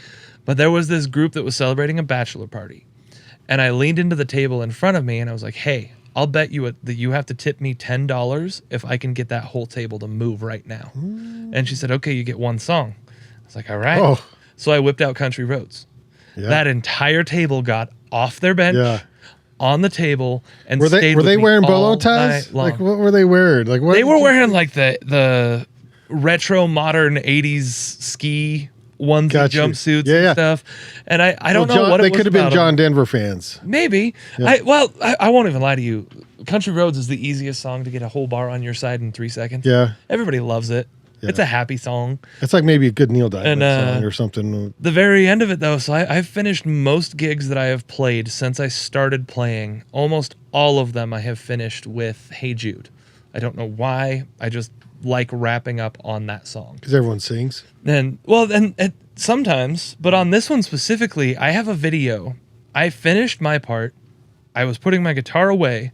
But there was this group that was celebrating a bachelor party. And I leaned into the table in front of me and I was like, hey, I'll bet you that you have to tip me $10 if I can get that whole table to move right now. And she said, okay, you get one song. I was like, all right. Oh. So I whipped out Country Roads. Yeah. That entire table got off their bench on the table and were they wearing bolo ties? Like what were they wearing? Like what they were wearing like the retro modern 80s ski onesie jumpsuits and stuff. And I don't know what it was. They could have been John Denver fans. Maybe. Yeah. I won't even lie to you. Country Roads is the easiest song to get a whole bar on your side in 3 seconds. Yeah. Everybody loves it. It's a happy song. It's like maybe a good Neil Diamond song or something. The very end of it, though, so I've finished most gigs that I have played since I started playing. Almost all of them I have finished with Hey Jude. I don't know why. I just like wrapping up on that song. Because everyone sings? And sometimes, but on this one specifically, I have a video. I finished my part. I was putting my guitar away.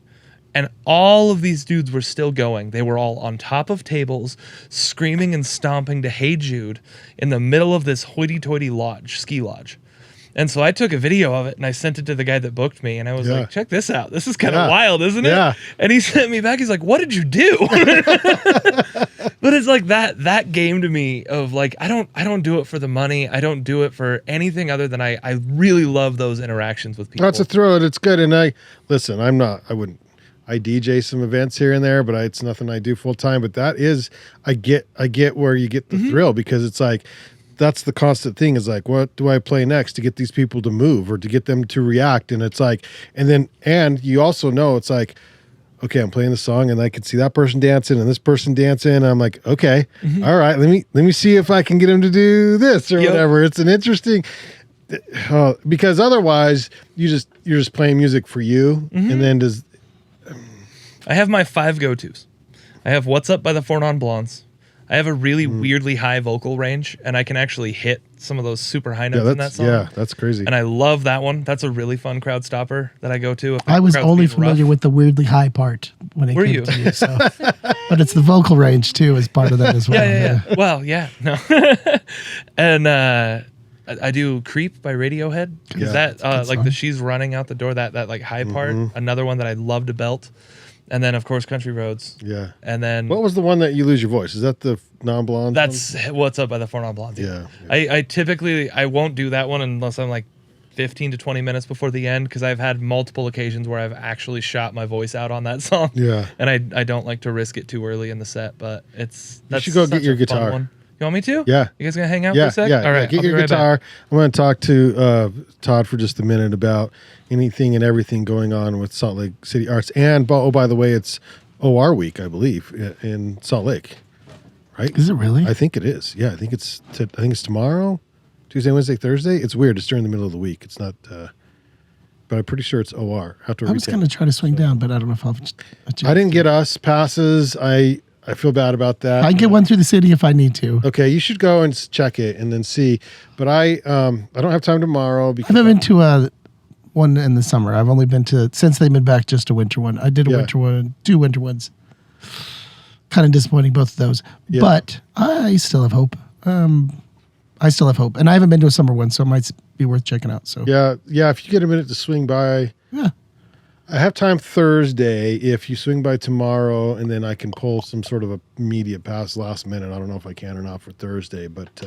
And all of these dudes were still going. They were all on top of tables, screaming and stomping to Hey Jude in the middle of this hoity-toity lodge, ski lodge. And so I took a video of it and I sent it to the guy that booked me. And I was like, check this out. This is kind of wild, isn't it? Yeah. And he sent me back. He's like, what did you do? But it's like that game to me of like, I don't do it for the money. I don't do it for anything other than I really love those interactions with people. That's a thrill. It's good. And I DJ some events here and there, but it's nothing I do full time. But that is, I get where you get the thrill, because it's like, that's the constant thing is like, what do I play next to get these people to move or to get them to react? And it's like, and you also know it's like, okay, I'm playing the song and I can see that person dancing and this person dancing. And I'm like, okay, all right, let me see if I can get them to do this or whatever. It's an interesting, because otherwise you're just playing music for you. And then I have my 5 go-tos. I have What's Up by the Four Non Blondes. I have a really weirdly high vocal range, and I can actually hit some of those super high notes in that song. Yeah, that's crazy. And I love that one. That's a really fun crowd stopper that I go to. I was only familiar with the weirdly high part when it came to you. So. But it's the vocal range, too, as part of that as well. Yeah. Well, yeah. No. And I do Creep by Radiohead. Because that, like the She's Running Out the Door, that like high part. Another one that I'd love to belt. And then, of course, Country Roads. Yeah. And then... What was the one that you lose your voice? Is that the non-blonde That's one? What's Up by the Four Non-Blondes. Yeah. I typically... I won't do that one unless I'm like 15 to 20 minutes before the end, because I've had multiple occasions where I've actually shot my voice out on that song. Yeah. And I don't like to risk it too early in the set, but that's you should go get your guitar. One. You want me to? Yeah. You guys going to hang out for a sec? Yeah. All right. Get your guitar. I'm going to talk to Todd for just a minute about anything and everything going on with Salt Lake City Arts. And, by the way, it's OR week, I believe, in Salt Lake, right? Is it really? I think it is. Yeah, I think it's tomorrow, Tuesday, Wednesday, Thursday. It's weird. It's during the middle of the week. It's not, but I'm pretty sure it's OR. I was going to try to swing down, but I don't know if I'll. I didn't get us passes. I feel bad about that. I can get one through the city if I need to. Okay, you should go and check it and then see. But I don't have time tomorrow because I've been to one in the summer. I've only been to, since they've been back, just a winter one. I did a winter one, 2 winter ones. Kind of disappointing, both of those. Yeah. But I still have hope. And I haven't been to a summer one, so it might be worth checking out. So yeah. If you get a minute to swing by, I have time Thursday. If you swing by tomorrow, and then I can pull some sort of a media pass last minute. I don't know if I can or not for Thursday, but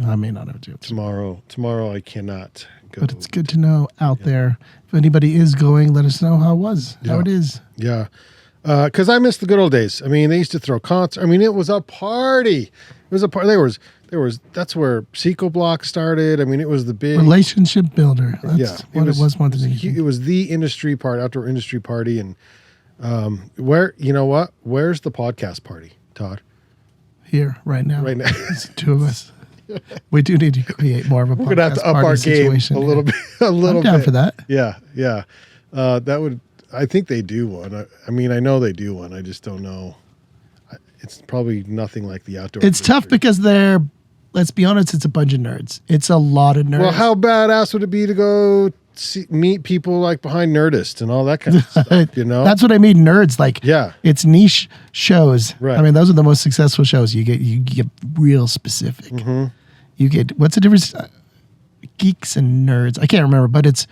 I may not have to. Tomorrow I cannot go. But it's good to know out there. If anybody is going, let us know how it is. Yeah. Because I miss the good old days. I mean, they used to throw concerts. I mean, it was a party. It was a party. There was. That's where Seco Block started. I mean, it was the big relationship builder. That's what it was. It was the industry party, outdoor industry party, and where you know what? Where's the podcast party, Todd? Here, right now. It's the 2 of us. We do need to create more of a podcast. We're gonna have to up our game a little bit. I'm down for that. Yeah. That would. I think they do one. I mean, I know they do one. I just don't know. It's probably nothing like the outdoor. It's tough because let's be honest, it's a bunch of nerds. It's a lot of nerds. Well, how badass would it be to go meet people like behind Nerdist and all that kind of stuff, you know? That's what I mean, nerds. Like, it's niche shows. Right. I mean, those are the most successful shows. You get real specific. Mm-hmm. You get, what's the difference? Geeks and nerds. I can't remember, but it's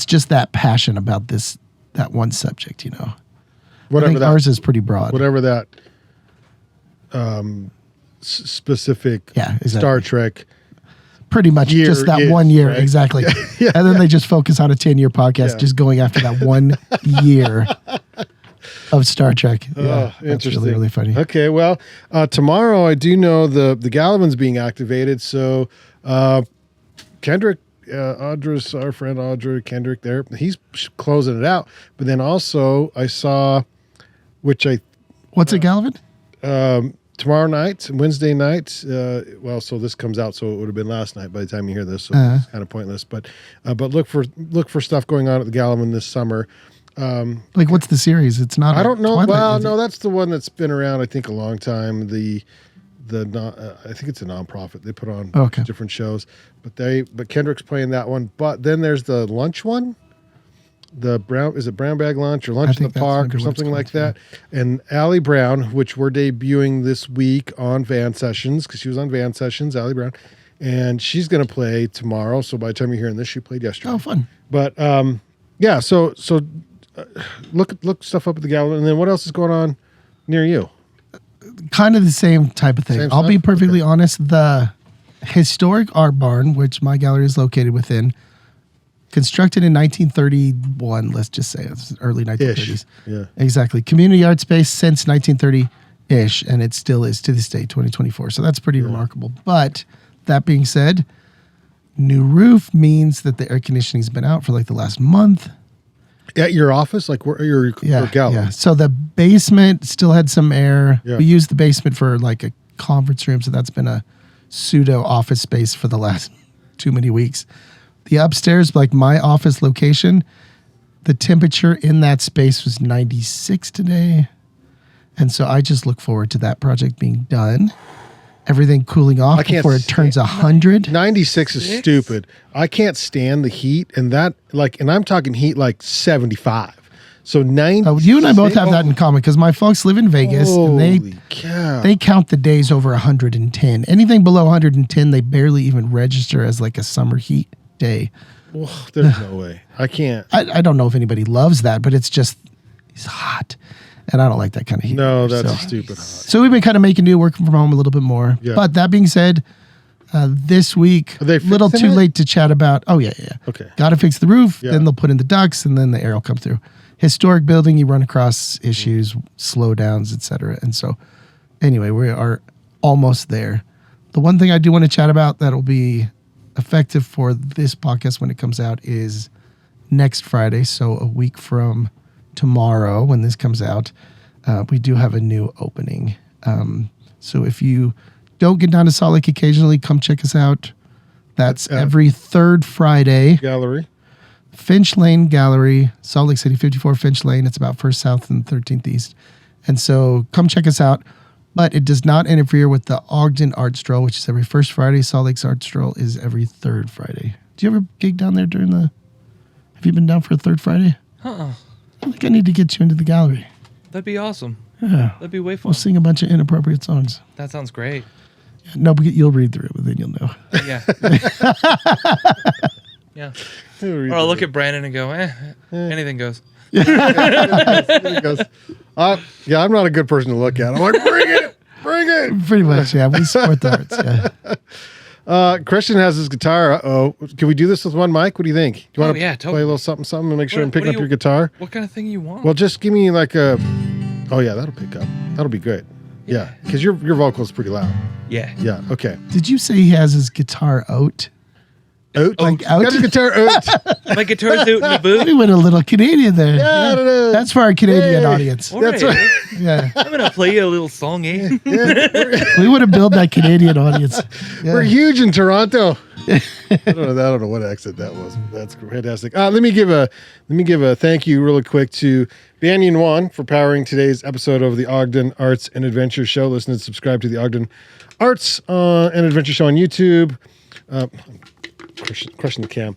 just that passion about that one subject, you know. Whatever I think ours is pretty broad. Whatever that specific Star Trek. Pretty much just that 1 year, right? Exactly. Yeah. And then they just focus on a 10-year podcast, just going after that 1 year of Star Trek. Yeah, interesting. Really, really funny. Okay, well, tomorrow I do know the Gallivan's being activated, so Kendrick, Audra's our friend Audra Kendrick there, he's closing it out. But then also I saw, what's a Gallivan? tomorrow night, Wednesday night. So this comes out, so it would have been last night by the time you hear this. So it's kind of pointless. But look for stuff going on at the Gallivan this summer. Like, what's the series? It's not. I don't know. Twilight, Well, no, that's the one that's been around, I think, a long time. I think it's a nonprofit. They put on different shows, but Kendrick's playing that one. But then there's the lunch one. Is it Brown Bag Lunch or Lunch in the Park or something like that? And Allie Brown, which we're debuting this week on Van Sessions, because she was on Van Sessions, Allie Brown, and she's going to play tomorrow. So by the time you're hearing this, she played yesterday. Oh, fun! But yeah, so look stuff up at the Gallery, and then what else is going on near you? Kind of the same type of thing. Same I'll stuff? be perfectly honest. The historic art barn, which my gallery is located within, constructed in 1931, let's just say it's early 1930s. Yeah. Exactly. Community art space since 1930-ish, and it still is to this day, 2024. So that's pretty remarkable. But that being said, new roof means that the air conditioning's been out for like the last month. At your office? Like where your gallery? Yeah. So the basement still had some air. Yeah. We used the basement for like a conference room, so that's been a pseudo office space for the last too many weeks. The upstairs, like my office location, the temperature in that space was 96 today. And so I just look forward to that project being done. Everything cooling off before it turns 100. 96 is stupid. I can't stand the heat, and I'm talking heat like 75. So 90. You and I both have that in common because my folks live in Vegas, and they count the days over 110. Anything below 110, they barely even register as like a summer heat day. Oh, there's no way. I can't. I don't know if anybody loves that, but it's hot. And I don't like that kind of heat. No, that's stupid hot. So we've been kind of making do, working from home a little bit more. Yeah. But that being said, this week, a little too late to chat about. Oh, yeah. Okay. Got to fix the roof. Yeah. Then they'll put in the ducts, and then the air will come through. Historic building, you run across issues, slowdowns, etc. And so, anyway, we are almost there. The one thing I do want to chat about that'll be effective for this podcast when it comes out is next Friday. So a week from tomorrow, when this comes out, we do have a new opening. So if you don't get down to Salt Lake occasionally, come check us out. That's every third Friday. Gallery. Finch Lane Gallery, Salt Lake City, 54 Finch Lane. It's about 1st South and 13th East. And so come check us out. But it does not interfere with the Ogden Arts Stroll, which is every first Friday. Salt Lake's Arts Stroll is every third Friday. Do you ever gig down there during the... Have you been down for a third Friday? Uh-uh. I think I need to get you into the gallery. That'd be awesome. Yeah. That'd be way fun. We'll sing a bunch of inappropriate songs. That sounds great. No, but you'll read through it, but then you'll know. Yeah. Yeah. Or I'll look at Brandon and go, anything goes. There he goes. Yeah, I'm not a good person to look at. I'm like, bring it. Pretty much, yeah. We support the arts, yeah. Christian has his guitar. Can we do this with one mic? What do you think? Do you want to totally. play a little something and make sure I'm picking up your guitar? What kind of thing you want? Well, just give me like a... Oh, yeah, that'll pick up. That'll be good. Yeah, because your vocal is pretty loud. Yeah. Yeah, okay. Did you say he has his guitar out? Out? Like out? Got his guitar out. My guitar's out in the boot. We went a little Canadian there. Yeah, I don't know. That's for our Canadian audience. All That's right. Yeah. I'm going to play you a little song, eh? We would have built that Canadian audience. Yeah. We're huge in Toronto. I don't know what accent that was. But that's fantastic. Let me give a thank you really quick to Banyan Wan for powering today's episode of the Ogden Arts and Adventure Show. Listen and subscribe to the Ogden Arts and Adventure Show on YouTube. Crushing the cam.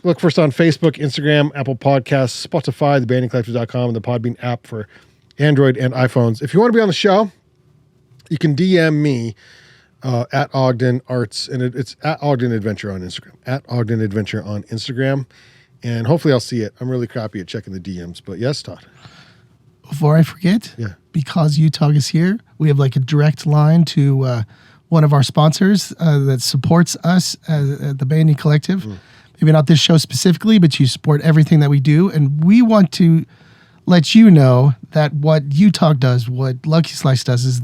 Look first on Facebook, Instagram, Apple Podcasts, Spotify, thebandingcollective.com, and the Podbean app for Android and iPhones. If you want to be on the show, you can DM me at Ogden Arts, and it's at Ogden Adventure on Instagram. At Ogden Adventure on Instagram. And hopefully I'll see it. I'm really crappy at checking the DMs. But yes, Todd. Before I forget, because UTOG is here, we have like a direct line to one of our sponsors that supports us at the Banding Collective. Maybe not this show specifically, but you support everything that we do. And we want to let you know that what UTOG does, what Lucky Slice does,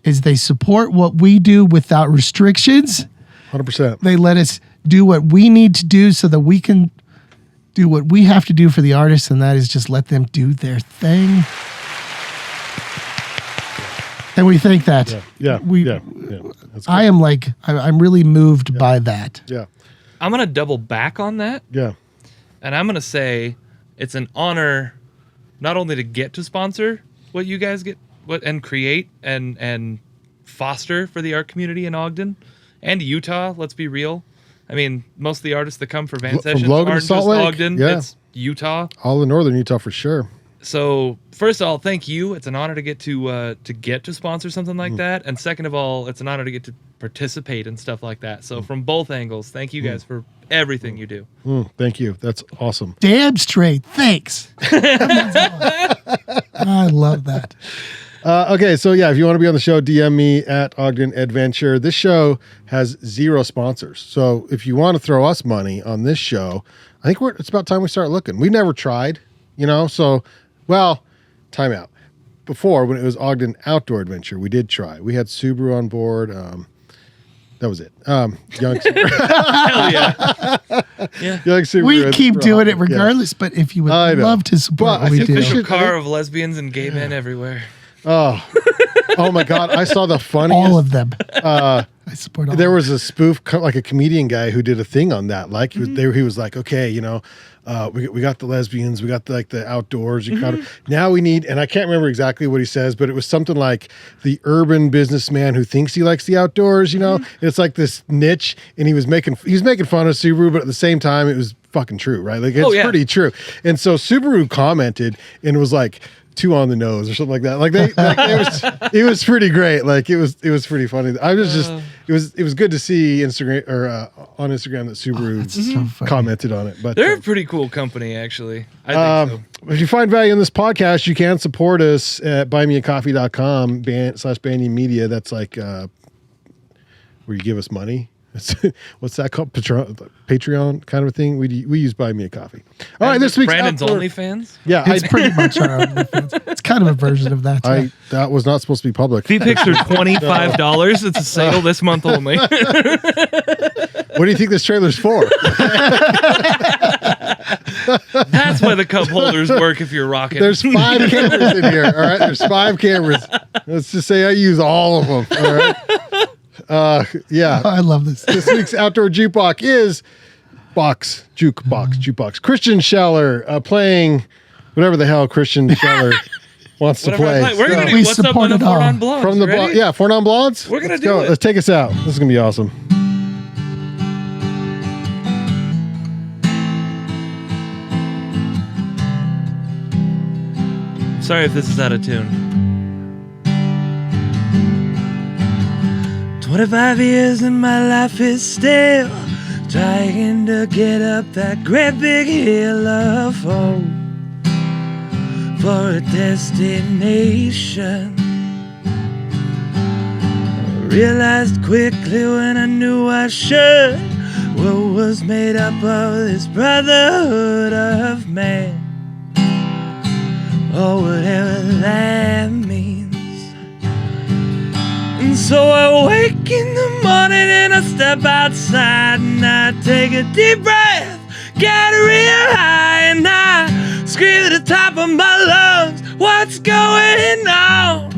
is they support what we do without restrictions. 100%. They let us do what we need to do so that we can do what we have to do for the artists, and that is just let them do their thing. And we think that. Yeah. That's I am like, I'm really moved by that. Yeah. I'm going to double back on that. Yeah. And I'm going to say it's an honor not only to get to sponsor what you guys get and create and foster for the art community in Ogden and Utah, let's be real. I mean, most of the artists that come for Van Sessions Logan to aren't Salt just Lake. Ogden, Yeah. it's Utah. All in northern Utah for sure. So first of all, thank you. It's an honor to get to sponsor something like that. And second of all, it's an honor to get to participate in stuff like that. So from both angles, thank you guys for everything you do. Thank you. That's awesome. Damn straight. Thanks. I love that. Okay, so yeah, if you want to be on the show, DM me at Ogden Adventure. This show has 0 sponsors. So if you want to throw us money on this show, I think it's about time we start looking. We never tried, so, well, time out. Before, when it was Ogden Outdoor Adventure, we did try. We had Subaru on board. That was it. Young Subaru. Hell yeah. Yeah. Young Subaru. We keep doing it regardless, but if you would love to support what we do. Official car of lesbians and gay men everywhere. Oh my God. I saw the funniest. All of them. I support all There of them. was a spoof, like a comedian guy who did a thing on that. Like he was like, okay, we got the lesbians, we got the outdoors. Now we need, and I can't remember exactly what he says, but it was something like the urban businessman who thinks he likes the outdoors. And it's like this niche, and he was making fun of Subaru, but at the same time, it was fucking true, right? Like it's pretty true. And so Subaru commented and was like, 2 on the nose or something like that. It was pretty great. Like it was pretty funny. I was just it was good to see Instagram or on Instagram that Subaru so commented on it. But They're a pretty cool company, actually. I think so. If you find value in this podcast, you can support us at buymeacoffee.com/Banyan Media. That's like where you give us money. What's that called? Patreon kind of a thing. We use Buy Me a Coffee. All right, this week's Brandon's outdoor- OnlyFans. Yeah, It's pretty much our OnlyFans. It's kind of a version of that. that was not supposed to be public. Fee picks are $25. It's a sale this month only. What do you think this trailer's for? That's why the cup holders work if you're rocking. There's 5 cameras in here. All right, there's 5 cameras. Let's just say I use all of them. All right. Yeah. I love this. This week's outdoor jukebox is jukebox. Christian Scheller playing whatever the hell Christian Scheller wants to play. We're gonna do We what's up support on the it all. Four Non Blondes. From the Ready? Four Non Blondes. We're gonna Let's do go. it. Let's take us out. This is gonna be awesome. Sorry if this is out of tune. 25 years and my life is still trying to get up that great big hill of hope for a destination. I realized quickly when I knew I should what was made up of this brotherhood of man, or whatever that means. And so I wake in the morning and I step outside and I take a deep breath, get real high, and I scream at the top of my lungs, what's going on?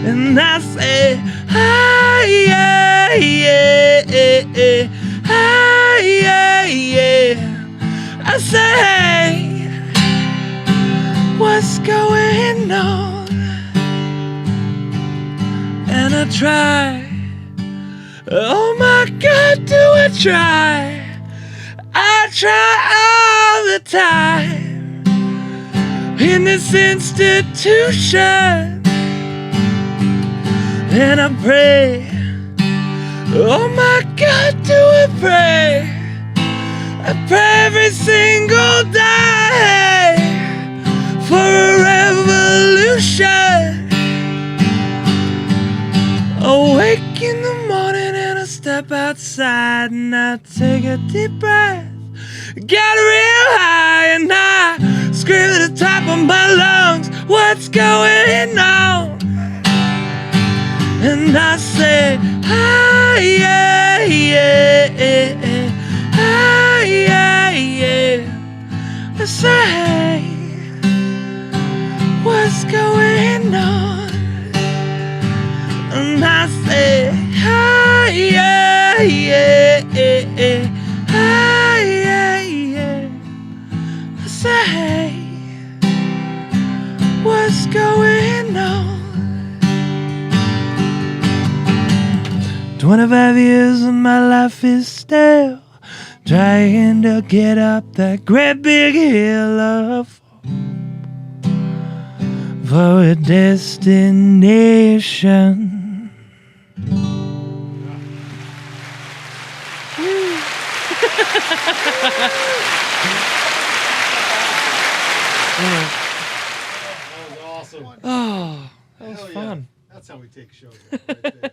And I say, hi, yeah, yeah, yeah, hi, yeah, yeah. I say, hey, what's going on? And I try, oh my God, do I try? I try all the time in this institution. And I pray, oh my God, do I pray? I pray every single day for a revolution. Awake in the morning and I step outside and I take a deep breath, get real high, and I scream at the top of my lungs, what's going on? And I say, hi, yeah, yeah, yeah, hi, yeah, yeah. I say, hey, what's going on? is going on? 25 years and my life is stale, trying to get up that great big hill of for a destination. That was awesome. Oh, that was Hell yeah. fun. That's how we take shows right there.